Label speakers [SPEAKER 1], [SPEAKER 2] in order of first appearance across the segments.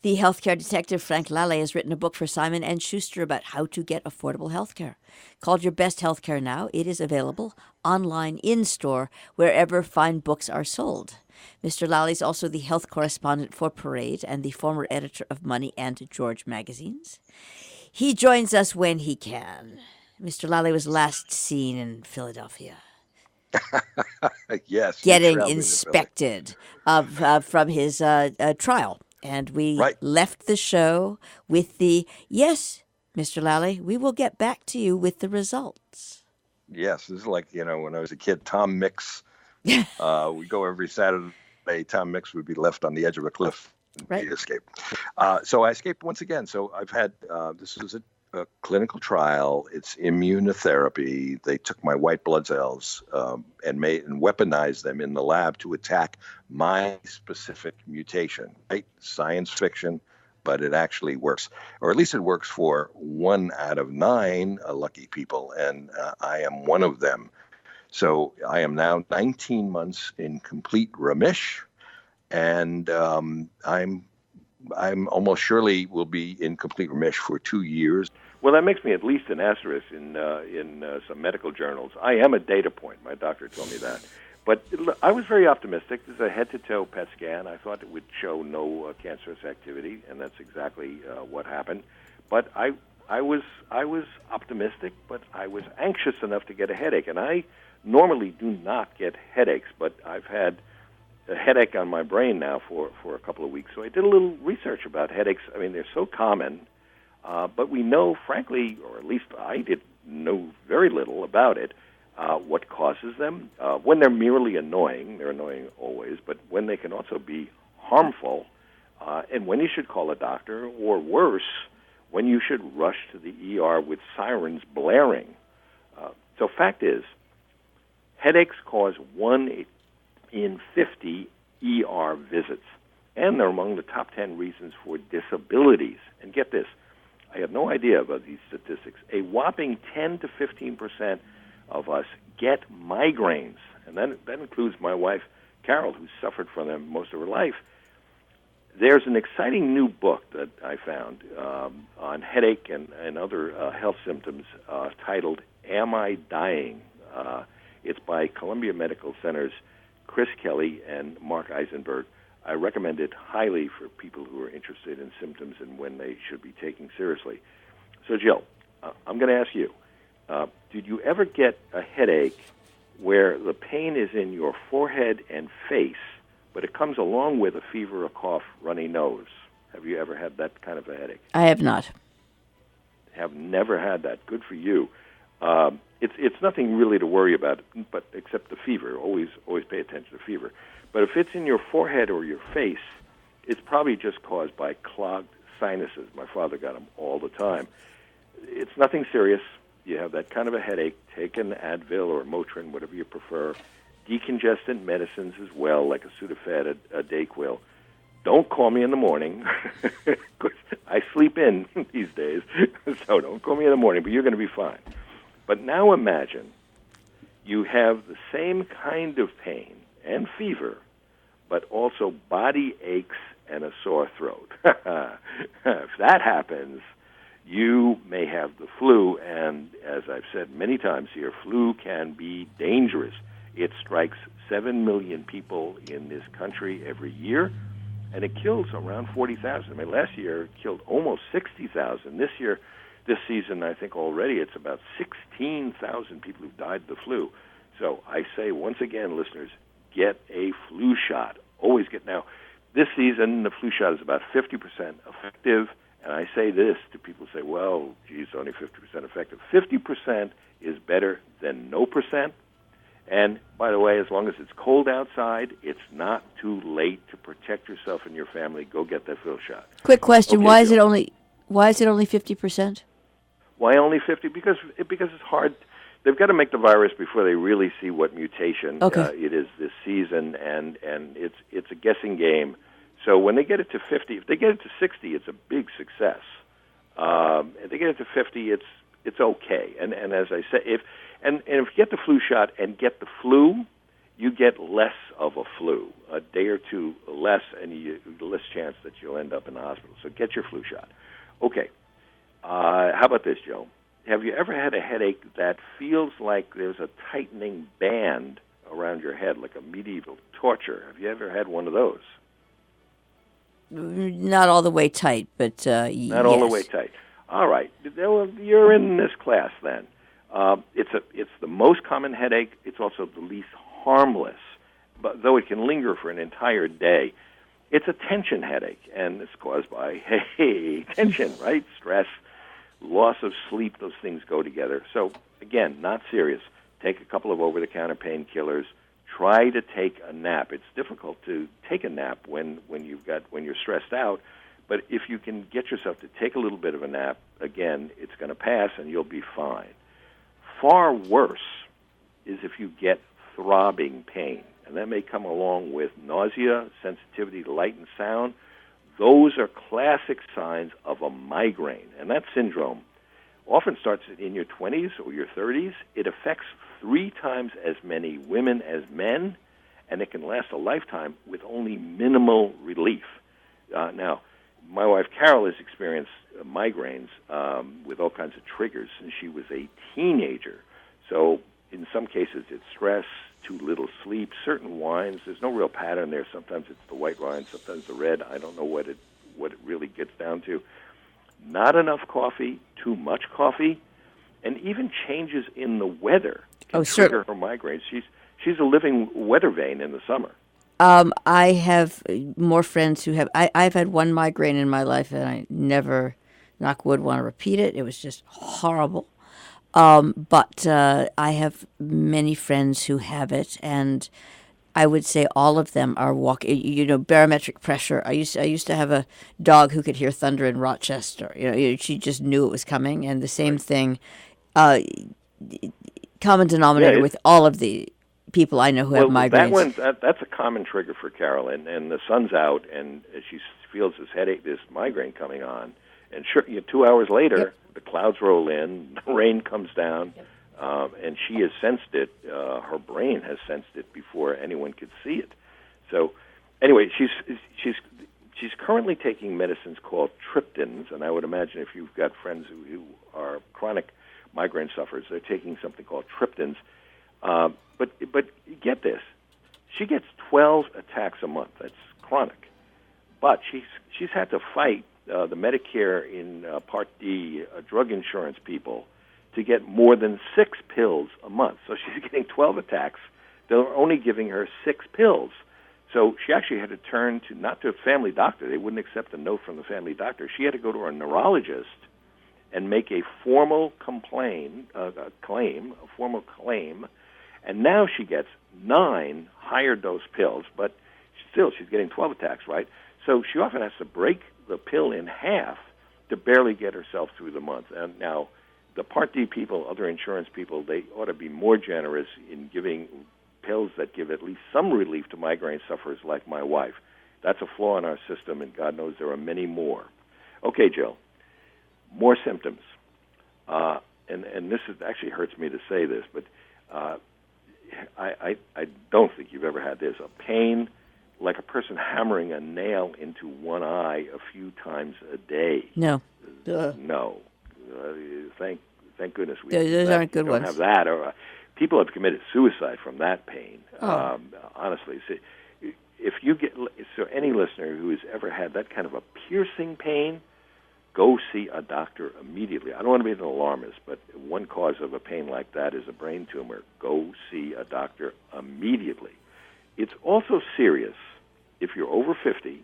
[SPEAKER 1] The healthcare detective Frank Lalli has written a book for Simon & Schuster about how to get affordable healthcare. Called Your Best Healthcare Now, it is available online, in-store, wherever fine books are sold. Mr. Lalli is also the health correspondent for Parade and the former editor of Money and George magazines. He joins us when he can. Mr. Lalli was last seen in Philadelphia.
[SPEAKER 2] Yes, you're
[SPEAKER 1] Getting
[SPEAKER 2] traveling to Philly.
[SPEAKER 1] inspected from his trial. And we
[SPEAKER 2] Right.
[SPEAKER 1] left the show with yes, Mr. Lalli, we will get back to you with the results.
[SPEAKER 2] Yes, this is like, when I was a kid, Tom Mix. We go every Saturday. Tom Mix would be left on the edge of a cliff and
[SPEAKER 1] Right.
[SPEAKER 2] he escaped. So I escaped once again. So I've had, this is a clinical trial. It's immunotherapy. They took my white blood cells and weaponized them in the lab to attack my specific mutation. Right? Science fiction, but it actually works, or at least it works for 1 out of 9 lucky people, and I am one of them. So I am now 19 months in complete remission, and I'm almost surely will be in complete remission for 2 years. Well, that makes me at least an asterisk in some medical journals. I am a data point. My doctor told me that. But I was very optimistic. This is a head-to-toe PET scan. I thought it would show no cancerous activity, and that's exactly what happened. But I was optimistic, but I was anxious enough to get a headache. And I normally do not get headaches, but I've had a headache on my brain now for a couple of weeks. So I did a little research about headaches. I mean, they're so common, but we know, frankly, or at least I did know very little about it, what causes them. When they're merely annoying, they're annoying always, but when they can also be harmful, and when you should call a doctor, or worse, when you should rush to the ER with sirens blaring. So fact is, headaches cause 1 in 50 ER visits, and they're among the top 10 reasons for disabilities. And get this, I had no idea about these statistics. A whopping 10 to 15% of us get migraines, and that includes my wife, Carol, who suffered from them most of her life. There's an exciting new book that I found on headache and other health symptoms titled Am I Dying? It's by Columbia Medical Center's Chris Kelly and Mark Eisenberg. I recommend it highly for people who are interested in symptoms and when they should be taken seriously. So, Jill, I'm going to ask you, did you ever get a headache where the pain is in your forehead and face, but it comes along with a fever, a cough, runny nose? Have you ever had that kind of a headache?
[SPEAKER 1] I have not.
[SPEAKER 2] Have never had that. Good for you. It's nothing really to worry about, but except the fever. Always pay attention to fever. But if it's in your forehead or your face, it's probably just caused by clogged sinuses. My father got them all the time. It's nothing serious. You have that kind of a headache, take an Advil or Motrin, whatever you prefer. Decongestant medicines as well, like a Sudafed, a Dayquil. Don't call me in the morning. I sleep in these days, so don't call me in the morning, but you're going to be fine. But now imagine you have the same kind of pain and fever, but also body aches and a sore throat. If that happens, you may have the flu, and as I've said many times here, flu can be dangerous. It strikes 7 million people in this country every year, and it kills around 40,000. I mean, last year it killed almost 60,000. This season, I think already it's about 16,000 people who've died of the flu. So I say once again, listeners, get a flu shot. Always get. Now, this season, the flu shot is about 50% effective. And I say this to people who say, well, geez, only 50% effective. 50% is better than no percent. And, by the way, as long as it's cold outside, it's not too late to protect yourself and your family. Go get that flu shot.
[SPEAKER 1] Quick question:
[SPEAKER 2] Okay,
[SPEAKER 1] why is
[SPEAKER 2] Jill.
[SPEAKER 1] it only 50%?
[SPEAKER 2] Why only 50? Because it's hard. They've got to make the virus before they really see what mutation it is this season, and it's a guessing game. So when they get it to 50, if they get it to 60, it's a big success. If they get it to 50, it's okay. And as I say, if you get the flu shot and get the flu, you get less of a flu, a day or two less, and less chance that you'll end up in the hospital. So get your flu shot. Okay. How about this, Joe? Have you ever had a headache that feels like there's a tightening band around your head, like a medieval torture? Have you ever had one of those?
[SPEAKER 1] Not all the way tight, but
[SPEAKER 2] Not all the way tight. All right. Well, you're in this class then. It's the most common headache. It's also the least harmless, but though it can linger for an entire day. It's a tension headache, and it's caused by, tension, right? Stress, loss of sleep, those things go together. So, again, not serious. Take a couple of over-the-counter painkillers. Try to take a nap. It's difficult to take a nap when you're stressed out, but if you can get yourself to take a little bit of a nap, again, it's going to pass and you'll be fine. Far worse is if you get throbbing pain, and that may come along with nausea, sensitivity to light and sound. Those are classic signs of a migraine, and that syndrome often starts in your 20s or your 30s. It affects 3 times as many women as men, and it can last a lifetime with only minimal relief. Now, my wife Carol has experienced migraines with all kinds of triggers since she was a teenager. So in some cases it's stress, too little sleep, certain wines. There's no real pattern there. Sometimes it's the white wine, sometimes the red. I don't know what it really gets down to. Not enough coffee, too much coffee, and even changes in the weather can trigger her migraines. She's a living weather vane in the summer.
[SPEAKER 1] I have more friends who have. I've had one migraine in my life, and I never, knock wood, want to repeat it. It was just horrible. But I have many friends who have it, and I would say all of them are barometric pressure. I used to have a dog who could hear thunder in Rochester. She just knew it was coming, and the same thing. Common denominator with all of the people I know who have migraines.
[SPEAKER 2] That's a common trigger for Carol, and the sun's out, and she feels this migraine coming on, and 2 hours later, the clouds roll in, the rain comes down, and she has sensed it. Her brain has sensed it before anyone could see it. So, anyway, she's currently taking medicines called triptans, and I would imagine if you've got friends who are chronic migraine sufferers, they're taking something called triptans. But get this, she gets 12 attacks a month. That's chronic. But she's had to fight the Medicare in Part D drug insurance people to get more than 6 pills a month. So she's getting 12 attacks. They're only giving her 6 pills. So she actually had to turn not to a family doctor. They wouldn't accept a note from the family doctor. She had to go to a neurologist and make a formal claim, and now she gets 9 higher dose pills, but still she's getting 12 attacks, right? So she often has to break the pill in half to barely get herself through the month. And now the Part D people, other insurance people, they ought to be more generous in giving pills that give at least some relief to migraine sufferers like my wife. That's a flaw in our system, and God knows there are many more. Okay, Jill. More symptoms, and this actually hurts me to say this, but I don't think you've ever had this, a pain like a person hammering a nail into one eye a few times a day.
[SPEAKER 1] No.
[SPEAKER 2] No. Thank goodness we
[SPEAKER 1] those aren't good
[SPEAKER 2] don't
[SPEAKER 1] ones.
[SPEAKER 2] have that. Or people have committed suicide from that pain. Honestly, if you get any listener who has ever had that kind of a piercing pain, go see a doctor immediately. I don't want to be an alarmist, but one cause of a pain like that is a brain tumor. Go see a doctor immediately. It's also serious if you're over 50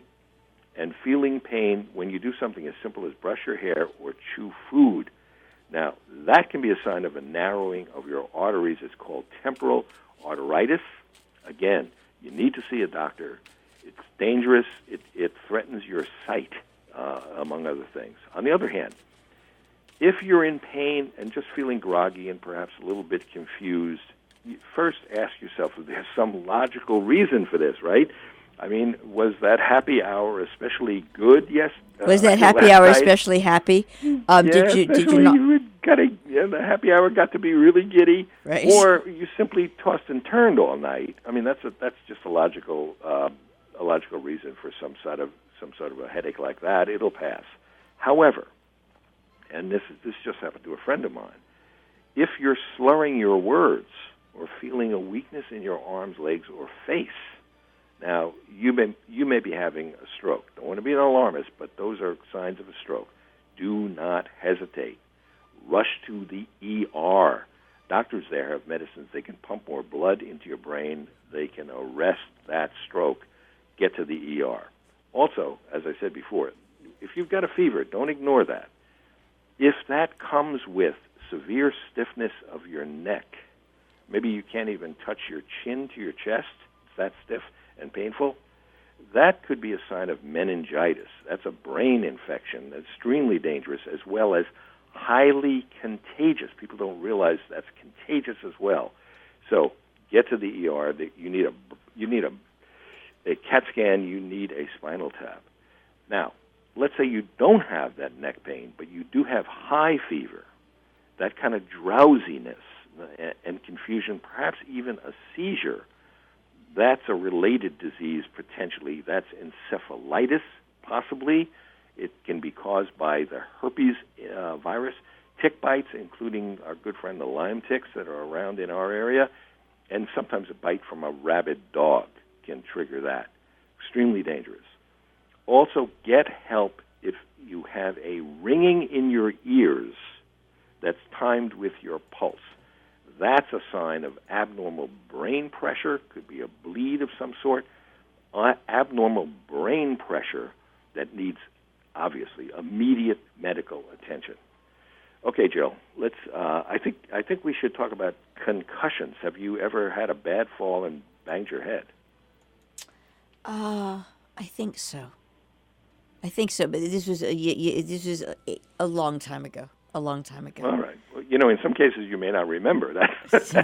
[SPEAKER 2] and feeling pain when you do something as simple as brush your hair or chew food. Now, that can be a sign of a narrowing of your arteries. It's called temporal arteritis. Again, you need to see a doctor. It's dangerous. It threatens your sight. Among other things. On the other hand, if you're in pain and just feeling groggy and perhaps a little bit confused, you first ask yourself if there's some logical reason for this, right? I mean, was that happy hour especially good? Yes.
[SPEAKER 1] Was that happy hour especially happy? Did you not?
[SPEAKER 2] You got the happy hour got to be really giddy,
[SPEAKER 1] Right.
[SPEAKER 2] or you simply tossed and turned all night. I mean, that's just a logical reason for some sort of a headache like that. It'll pass. However, and this just happened to a friend of mine, if you're slurring your words or feeling a weakness in your arms, legs, or face, now you may be having a stroke. Don't want to be an alarmist, but those are signs of a stroke. Do not hesitate. Rush to the ER. Doctors there have medicines. They can pump more blood into your brain. They can arrest that stroke. Get to the ER. Also, as I said before, if you've got a fever, don't ignore that. If that comes with severe stiffness of your neck, maybe you can't even touch your chin to your chest, it's that stiff and painful, that could be a sign of meningitis. That's a brain infection that's extremely dangerous, as well as highly contagious. People don't realize that's contagious as well. So get to the ER. You need a CAT scan. You need a spinal tap. Now, let's say you don't have that neck pain, but you do have high fever, that kind of drowsiness and confusion, perhaps even a seizure. That's a related disease, potentially. That's encephalitis, possibly. It can be caused by the herpes virus, tick bites, including our good friend the Lyme ticks that are around in our area, and sometimes a bite from a rabid dog can trigger that. Extremely dangerous. Also, get help if you have a ringing in your ears that's timed with your pulse. That's a sign of abnormal brain pressure, could be a bleed of some sort, abnormal brain pressure that needs, obviously, immediate medical attention. Okay, Jill, let's. I think we should talk about concussions. Have you ever had a bad fall and banged your head?
[SPEAKER 1] I think so. But this was a long time ago. A long time ago.
[SPEAKER 2] All right. Well, in some cases you may not remember that.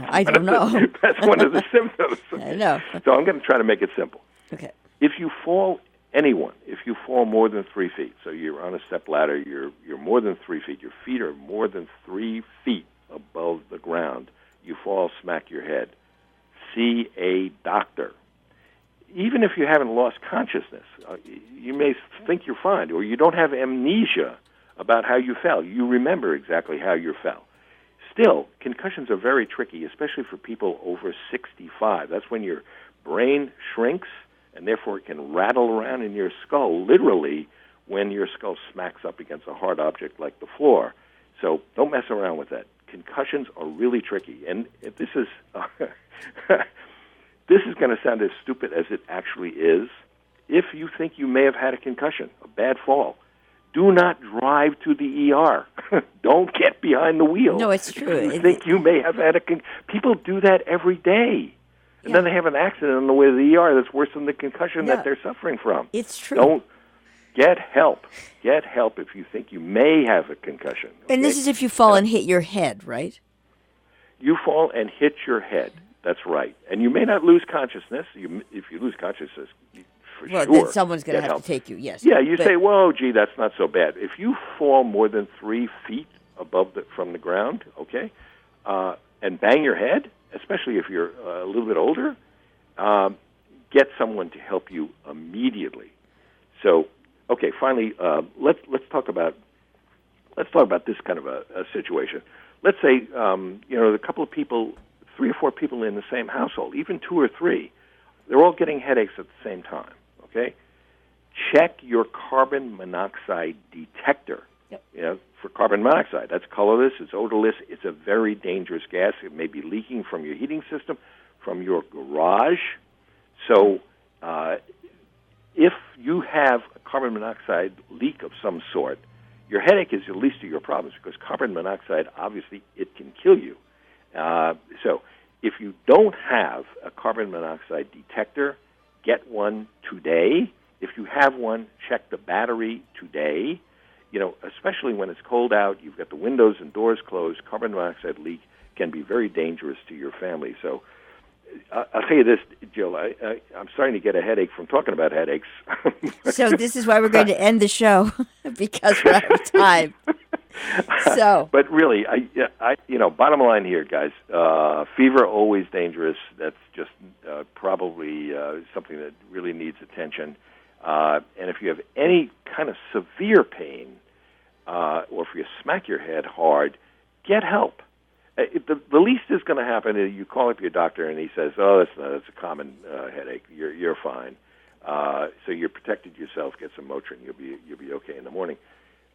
[SPEAKER 1] I don't know.
[SPEAKER 2] That's one of the symptoms.
[SPEAKER 1] I know.
[SPEAKER 2] So I'm going to try to make it simple.
[SPEAKER 1] Okay.
[SPEAKER 2] If you fall more than 3 feet, so you're on a step ladder, you're more than 3 feet, your feet are more than 3 feet above the ground, you fall, smack your head, see a doctor. Even if you haven't lost consciousness, you may think you're fine, or you don't have amnesia about how you fell. You remember exactly how you fell. Still, concussions are very tricky, especially for people over 65. That's when your brain shrinks, and therefore it can rattle around in your skull, literally, when your skull smacks up against a hard object like the floor. So don't mess around with that. Concussions are really tricky. And this is this is going to sound as stupid as it actually is. If you think you may have had a concussion, a bad fall, do not drive to the ER. Don't get behind the wheel.
[SPEAKER 1] No, it's true.
[SPEAKER 2] If you think you may have had people do that every day. And then they have an accident on the way to the ER that's worse than the concussion that they're suffering from.
[SPEAKER 1] It's true.
[SPEAKER 2] Don't get help. Get help if you think you may have a concussion. Okay?
[SPEAKER 1] And this is if you fall and hit your head, right?
[SPEAKER 2] You fall and hit your head. That's right. And you may not lose consciousness. If you lose consciousness, for sure,
[SPEAKER 1] then someone's going to have
[SPEAKER 2] help.
[SPEAKER 1] to take you, yes.
[SPEAKER 2] Yeah, you say, whoa, gee, that's not so bad. If you fall more than 3 feet from the ground, okay, and bang your head, especially if you're a little bit older, get someone to help you immediately. So, okay, finally, let's talk about this kind of a situation. Let's say a couple of people, 3 or 4 people in the same household, even 2 or 3, they're all getting headaches at the same time. Okay, check your carbon monoxide detector. Yep. For carbon monoxide, that's colorless, it's odorless, it's a very dangerous gas. It may be leaking from your heating system, from your garage. So, if you have a carbon monoxide leak of some sort, your headache is the least of your problems, because carbon monoxide, obviously, it can kill you. So if you don't have a carbon monoxide detector, get one today. If you have one, check the battery today. Especially when it's cold out, you've got the windows and doors closed, carbon monoxide leak can be very dangerous to your family. So I'll tell you this, Jill, I'm starting to get a headache from talking about headaches.
[SPEAKER 1] So this is why we're going to end the show, because we're out of time. So,
[SPEAKER 3] but really, bottom line here, guys, fever always dangerous. That's just probably something that really needs attention. And if you have any kind of severe pain, or if you smack your head hard, get help. The least is going to happen is you call up your doctor and he says, "Oh, that's a common headache. You're fine." So you're protected yourself. Get some Motrin. You'll be okay in the morning.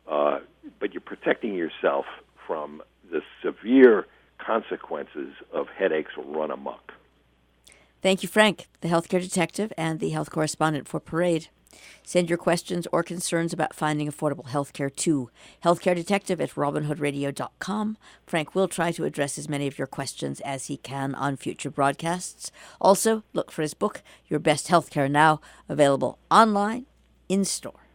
[SPEAKER 3] But you're protecting yourself from the severe consequences of headaches run amok.
[SPEAKER 1] thank you, Frank, the healthcare detective and the health correspondent for Parade. Send your questions or concerns about finding affordable health care to healthcaredetective@robinhoodradio.com. Frank will try to address as many of your questions as he can on future broadcasts. Also, look for his book, Your Best Healthcare Now, available online, in store.